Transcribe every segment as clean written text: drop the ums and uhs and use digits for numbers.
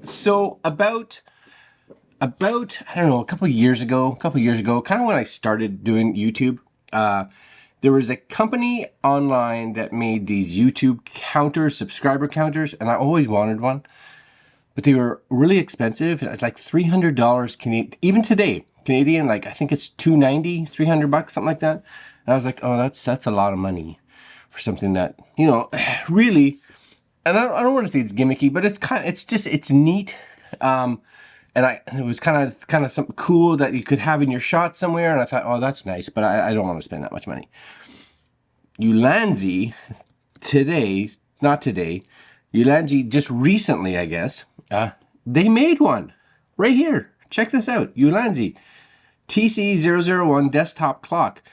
So about I don't know, a couple years ago, kind of when I started doing YouTube, there was a company online that made these YouTube counters, subscriber counters, and I always wanted one, but they were really expensive. It's like $300 Canadian, even today, Canadian, like I think it's $290, $300, something like that. And I was like, oh, that's a lot of money for something that, you know, really, and I don't want to say it's gimmicky, but it's neat. And it was kind of something cool that you could have in your shot somewhere. And I thought, oh, that's nice, but I don't want to spend that much money. Ulanzi Ulanzi just recently, I guess, they made one right here. Check this out, Ulanzi TC001 desktop clock.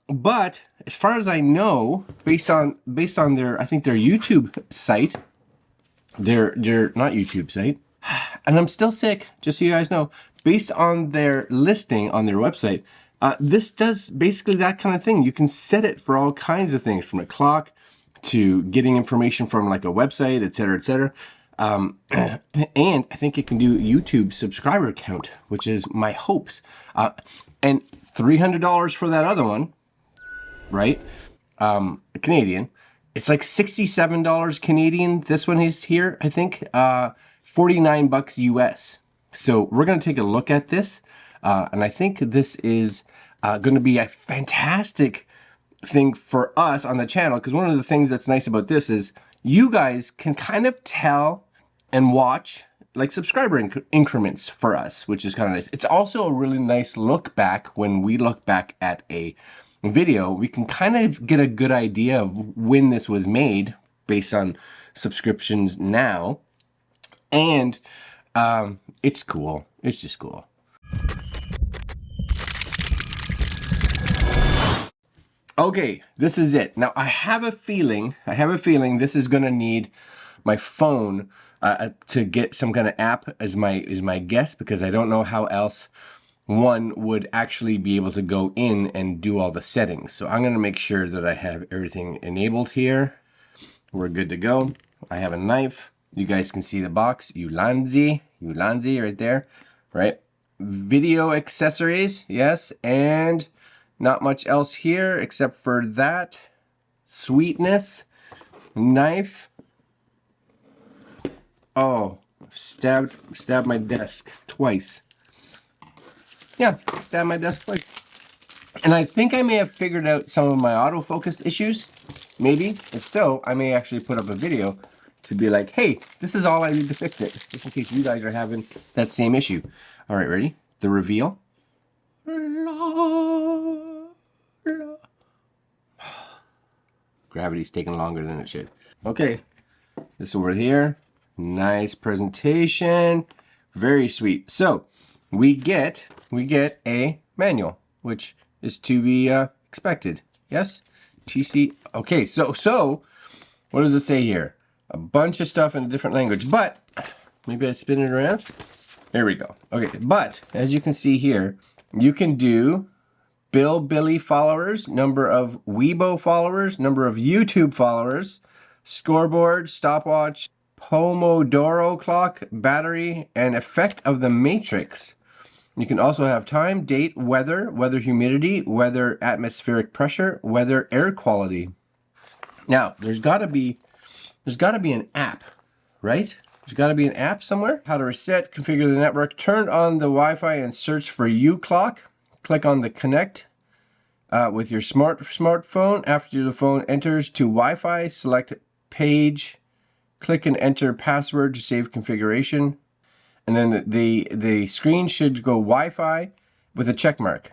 But as far as I know, based on their, I think their YouTube site, their not YouTube site, and I'm still sick, just so you guys know, based on their listing on their website, this does basically that kind of thing. You can set it for all kinds of things, from a clock to getting information from like a website, etc., etc. And I think it can do YouTube subscriber count, which is my hopes. And $300 for that other one, right? Canadian. It's like $67 Canadian. This one is here, I think. $49 US. So we're going to take a look at this. And I think this is going to be a fantastic thing for us on the channel, because one of the things that's nice about this is you guys can kind of tell and watch like subscriber increments for us, which is kind of nice. It's also a really nice look back. When we look back at a video, we can kind of get a good idea of when this was made based on subscriptions now. And it's cool. It's just cool. Okay, this is it. Now I have a feeling this is gonna need my phone to get some kind of app as my guess, because I don't know how else one would actually be able to go in and do all the settings. So I'm gonna make sure that I have everything enabled here. We're good to go. I have a knife. You guys can see the box, Ulanzi right there, right? Video accessories, yes, and not much else here except for that. Sweetness, knife. Oh, stabbed my desk twice. Yeah, stabbed my desk twice. And I think I may have figured out some of my autofocus issues, maybe. If so, I may actually put up a video to be like, hey, this is all I need to fix it, just in case you guys are having that same issue. All right, ready? The reveal. Gravity's taking longer than it should. Okay, this over here. Nice presentation. Very sweet. So we get a manual, which is to be expected. Yes? TC. Okay, so what does it say here? A bunch of stuff in a different language, but maybe I spin it around. There we go. Okay, but as you can see here, you can do Billy followers, number of Weibo followers, number of YouTube followers, scoreboard, stopwatch, Pomodoro clock, battery, and effect of the matrix. You can also have time, date, weather, humidity, weather atmospheric pressure, weather air quality. Now, there's got to be an app, right? There's got to be an app somewhere. How to reset, configure the network, turn on the Wi-Fi and search for uClock. Click on the connect with your smartphone. After the phone enters to Wi-Fi, select page, click and enter password to save configuration. And then the screen should go Wi-Fi with a check mark.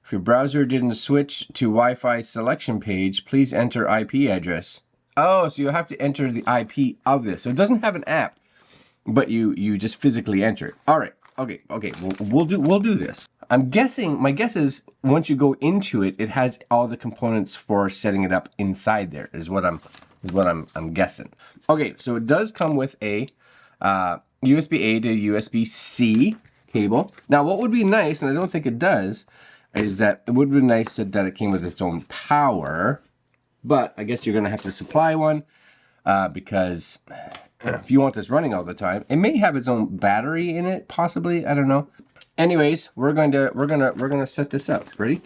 If your browser didn't switch to Wi-Fi selection page, please enter IP address. Oh, so you have to enter the IP of this. So it doesn't have an app, but you just physically enter it. All right. Okay. We'll do this. I'm guessing, my guess is once you go into it, it has all the components for setting it up inside there, is what I'm guessing. Okay, so it does come with a USB-A to USB-C cable. Now, what would be nice, and I don't think it does, is that it would be nice that it came with its own power, but I guess you're going to have to supply one because if you want this running all the time. It may have its own battery in it, possibly. I don't know. Anyways, we're gonna set this up. Ready?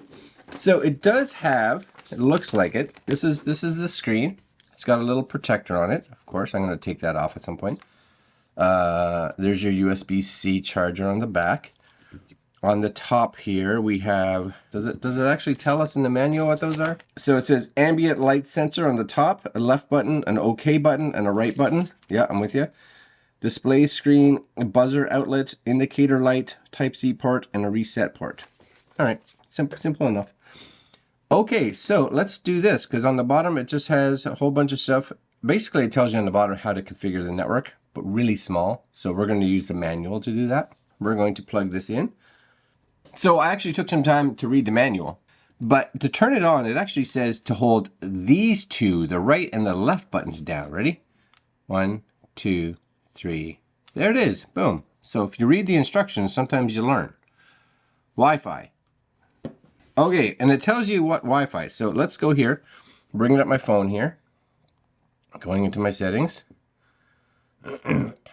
So it does have. It looks like it. This is the screen. It's got a little protector on it. Of course, I'm gonna take that off at some point. There's your USB-C charger on the back. On the top here we have, does it actually tell us in the manual what those are? So it says ambient light sensor on the top, a left button, an OK button, and a right button. Yeah, I'm with you. Display screen, a buzzer outlet, indicator light, Type-C port, and a reset port. All right, simple enough. Okay, so let's do this, because on the bottom it just has a whole bunch of stuff. Basically it tells you on the bottom how to configure the network, but really small. So we're going to use the manual to do that. We're going to plug this in. So I actually took some time to read the manual, but to turn it on, it actually says to hold these two, the right and the left buttons down. Ready? 1, 2, 3. There it is. Boom. So if you read the instructions, sometimes you learn. Wi-Fi. Okay, and it tells you what Wi-Fi. So let's go here, bringing up my phone here, going into my settings.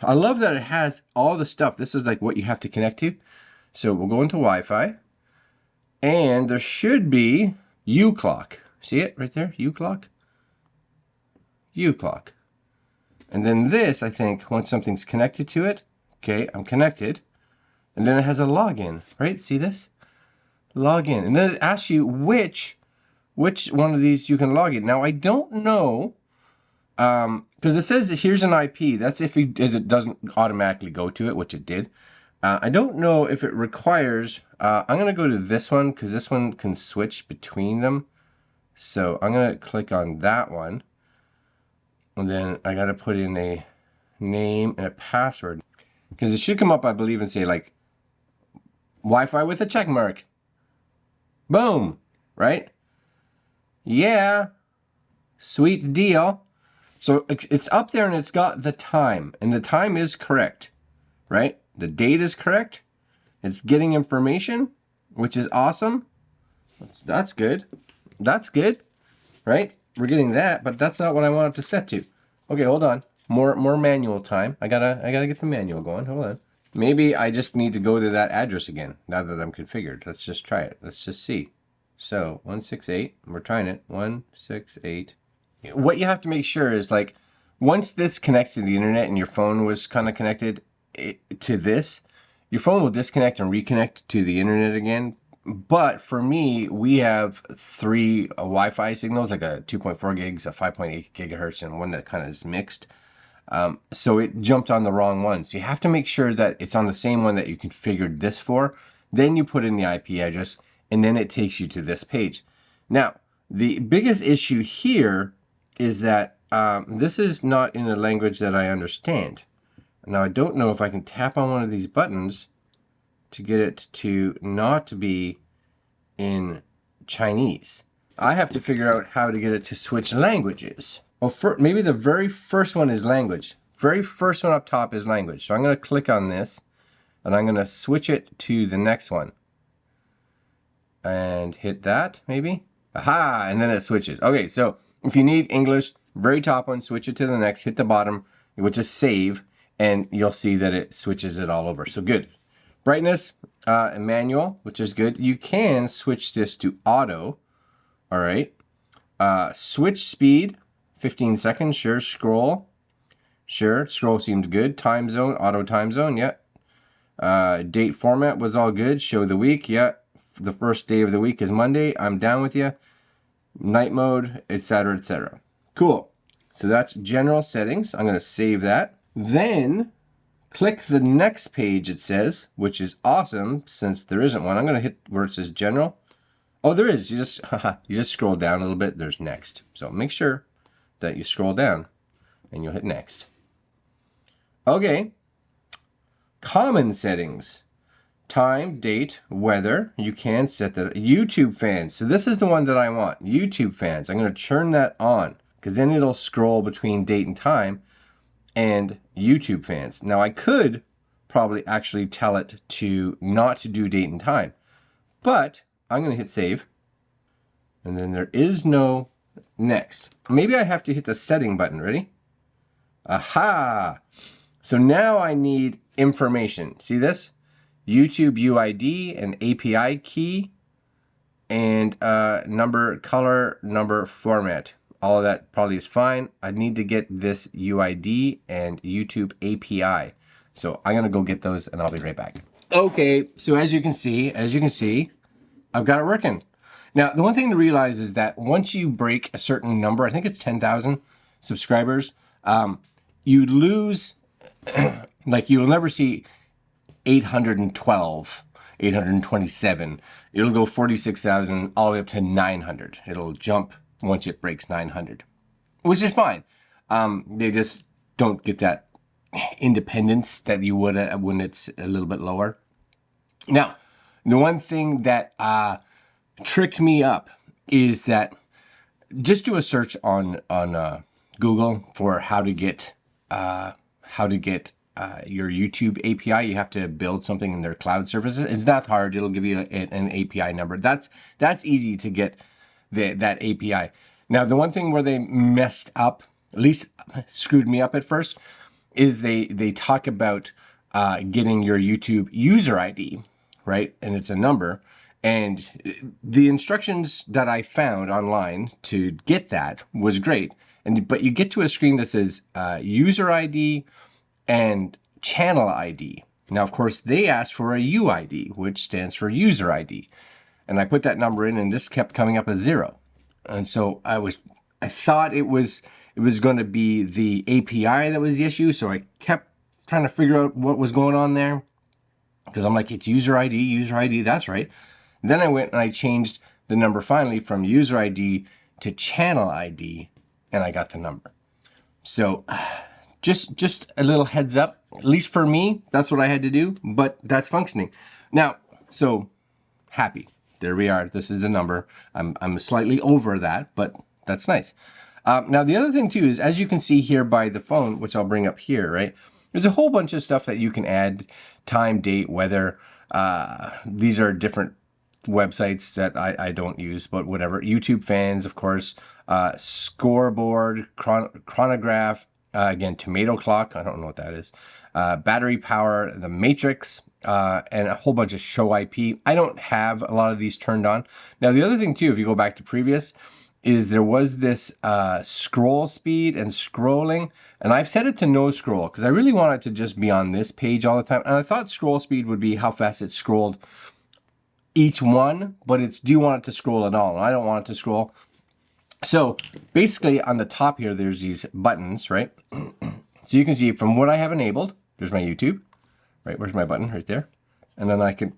I love that it has all the stuff. This is like what you have to connect to. So we'll go into Wi-Fi, and there should be U-Clock. See it right there? U-Clock? U-Clock. And then this, I think, once something's connected to it, okay, I'm connected, and then it has a login, right? See this? Login. And then it asks you which one of these you can log in. Now, I don't know, because it says that here's an IP. That's if it doesn't automatically go to it, which it did. I don't know if it requires, I'm going to go to this one because this one can switch between them. So I'm going to click on that one. And then I got to put in a name and a password. Because it should come up, I believe, and say like, Wi-Fi with a check mark. Boom. Right? Yeah. Sweet deal. So it's up there and it's got the time. And the time is correct. Right? The date is correct. It's getting information, which is awesome. That's good. That's good, right? We're getting that, but that's not what I want it to set to. Okay, hold on. More manual time. I gotta get the manual going. Hold on. Maybe I just need to go to that address again now that I'm configured. Let's just try it. Let's just see. So 168. We're trying it. 168. What you have to make sure is like once this connects to the internet and your phone was kind of connected to this, your phone will disconnect and reconnect to the internet again. But for me, we have 3 Wi-Fi signals, like a 2.4 gigs, a 5.8 gigahertz, and one that kind of is mixed. So it jumped on the wrong one. So you have to make sure that it's on the same one that you configured this for. Then you put in the IP address, and then it takes you to this page. Now, the biggest issue here is that this is not in a language that I understand. Now, I don't know if I can tap on one of these buttons to get it to not be in Chinese. I have to figure out how to get it to switch languages. Well, maybe the very first one is language. Very first one up top is language. So I'm going to click on this, and I'm going to switch it to the next one. And hit that, maybe? Aha! And then it switches. Okay, so if you need English, very top one, switch it to the next, hit the bottom, which is save. And you'll see that it switches it all over. So good. Brightness, manual, which is good. You can switch this to auto. All right. Switch speed, 15 seconds. Sure. Scroll. Sure. Scroll seemed good. Time zone, auto time zone. Yeah. Date format was all good. Show the week. Yeah. The first day of the week is Monday. I'm down with you. Night mode, etc., etc. Cool. So that's general settings. I'm going to save that. Then click the next page, it says, which is awesome since there isn't one. I'm going to hit where it says general. Oh, there is. You just scroll down a little bit. There's next. So make sure that you scroll down and you'll hit next. Okay. Common settings. Time, date, weather. You can set that. YouTube fans. So this is the one that I want. YouTube fans. I'm going to turn that on because then it'll scroll between date and time. And YouTube fans. Now I could probably actually tell it to not to do date and time, but I'm going to hit save. And then there is no next. Maybe I have to hit the setting button. Ready? Aha! So now I need information. See this? YouTube UID, an API key, and number, color, number, format. All of that probably is fine. I need to get this UID and YouTube API. So I'm gonna go get those and I'll be right back. Okay, so as you can see, I've got it working. Now, the one thing to realize is that once you break a certain number, I think it's 10,000 subscribers, you lose, like you'll never see 812, 827. It'll go 46,000 all the way up to 900. It'll jump once it breaks 900, which is fine. They just don't get that independence that you would when it's a little bit lower. Now, the one thing that tricked me up is that just do a search on Google for how to get your YouTube API. You have to build something in their cloud services. It's not hard. It'll give you an API number. That's easy to get that API. Now, the one thing where they messed up, at least screwed me up at first, is they talk about getting your YouTube user ID, right? And it's a number. And the instructions that I found online to get that was great. But you get to a screen that says user ID and channel ID. Now, of course, they asked for a UID, which stands for user ID. And I put that number in and this kept coming up as 0. And so I thought it was going to be the API that was the issue. So I kept trying to figure out what was going on there. Because I'm like, it's user ID, that's right. Then I went and I changed the number finally from user ID to channel ID, and I got the number. So just a little heads up, at least for me, that's what I had to do, but that's functioning. Now, so happy. There we are. This is a number. I'm slightly over that, but that's nice. Now, the other thing too is, as you can see here by the phone, which I'll bring up here, right? There's a whole bunch of stuff that you can add, time, date, weather. These are different websites that I don't use, but whatever. YouTube fans, of course, scoreboard, chronograph, again, tomato clock. I don't know what that is. Battery power, the matrix, and a whole bunch of show IP. I don't have a lot of these turned on. Now, the other thing too, if you go back to previous, is there was this scroll speed and scrolling, and I've set it to no scroll because I really want it to just be on this page all the time. And I thought scroll speed would be how fast it scrolled each one, but it's do you want it to scroll at all? And I don't want it to scroll. So basically on the top here, there's these buttons, right? So you can see from what I have enabled, there's my YouTube, right? Where's my button? Right there. And then I can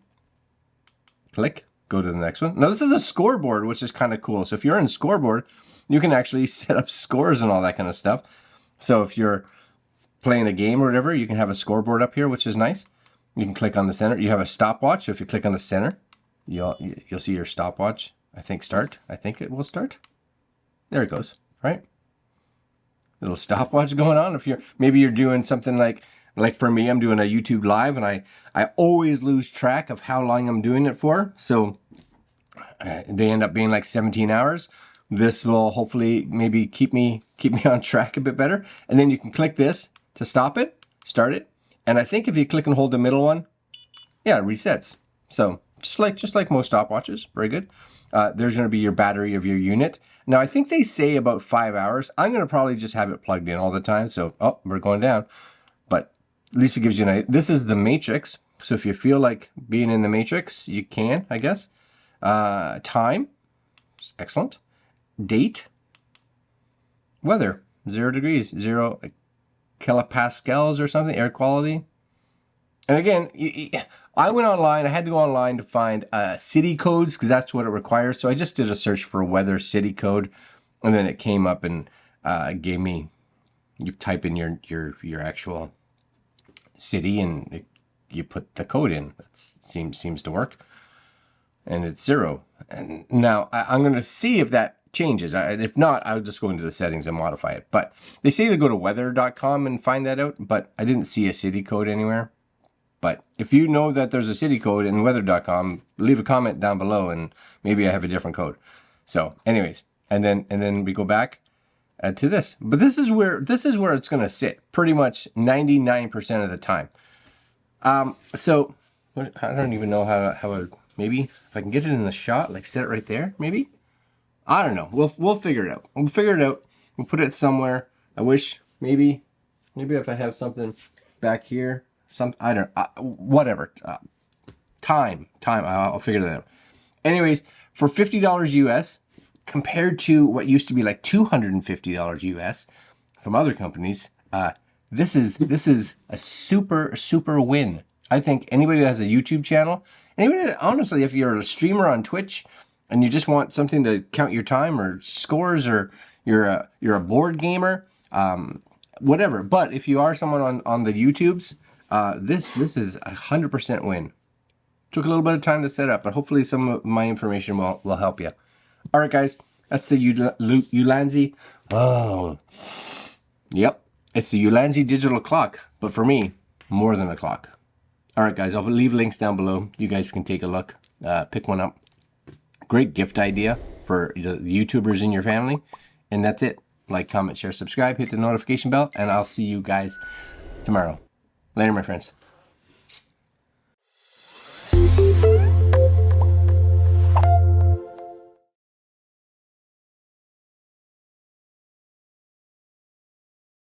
click, go to the next one. Now this is a scoreboard, which is kind of cool. So if you're in scoreboard, you can actually set up scores and all that kind of stuff. So if you're playing a game or whatever, you can have a scoreboard up here, which is nice. You can click on the center. You have a stopwatch. So if you click on the center, you'll see your stopwatch, I think, start. I think it will start. There it goes, right? Little stopwatch going on. If maybe you're doing something like for me, I'm doing a YouTube live and I always lose track of how long I'm doing it for. So they end up being like 17 hours. This will hopefully maybe keep me on track a bit better. And then you can click this to stop it, start it. And I think if you click and hold the middle one, yeah, it resets. So just like most stopwatches, very good. There's going to be your battery of your unit. Now, I think they say about 5 hours. I'm going to probably just have it plugged in all the time. So, oh, we're going down. But at least it gives you an idea. This is the matrix. So if you feel like being in the matrix, you can, I guess. Time, excellent. Date. Weather, 0 degrees, 0 kilopascals or something, air quality. And again, I went online. I had to go online to find city codes because that's what it requires. So I just did a search for weather city code, and then it came up and gave me. You type in your actual city, and you put the code in. It seems to work, and it's 0. And now I'm going to see if that changes. And if not, I'll just go into the settings and modify it. But they say to go to weather.com and find that out, but I didn't see a city code anywhere. But if you know that there's a city code in weather.com, leave a comment down below and maybe I have a different code. So anyways, and then we go back to this. But this is where it's going to sit pretty much 99% of the time. So I don't even know how maybe if I can get it in the shot, like set it right there, maybe. I don't know. We'll figure it out. We'll figure it out. We'll put it somewhere. I wish maybe if I have something back here, I don't whatever. Time. I'll figure that out. Anyways, for $50 US, compared to what used to be like $250 US from other companies, this is a super win. I think anybody who has a YouTube channel, anybody, honestly, if you're a streamer on Twitch and you just want something to count your time or scores, or you're a board gamer, whatever. But if you are someone on the YouTubes, this is 100% win. Took a little bit of time to set up, but hopefully some of my information will help you. All right, guys, that's the Ulanzi. Oh, yep, it's the Ulanzi digital clock, but for me, more than a clock. All right, guys, I'll leave links down below. You guys can take a look, pick one up. Great gift idea for the YouTubers in your family. And that's it. Like, comment, share, subscribe, hit the notification bell, and I'll see you guys tomorrow. Later, my friends.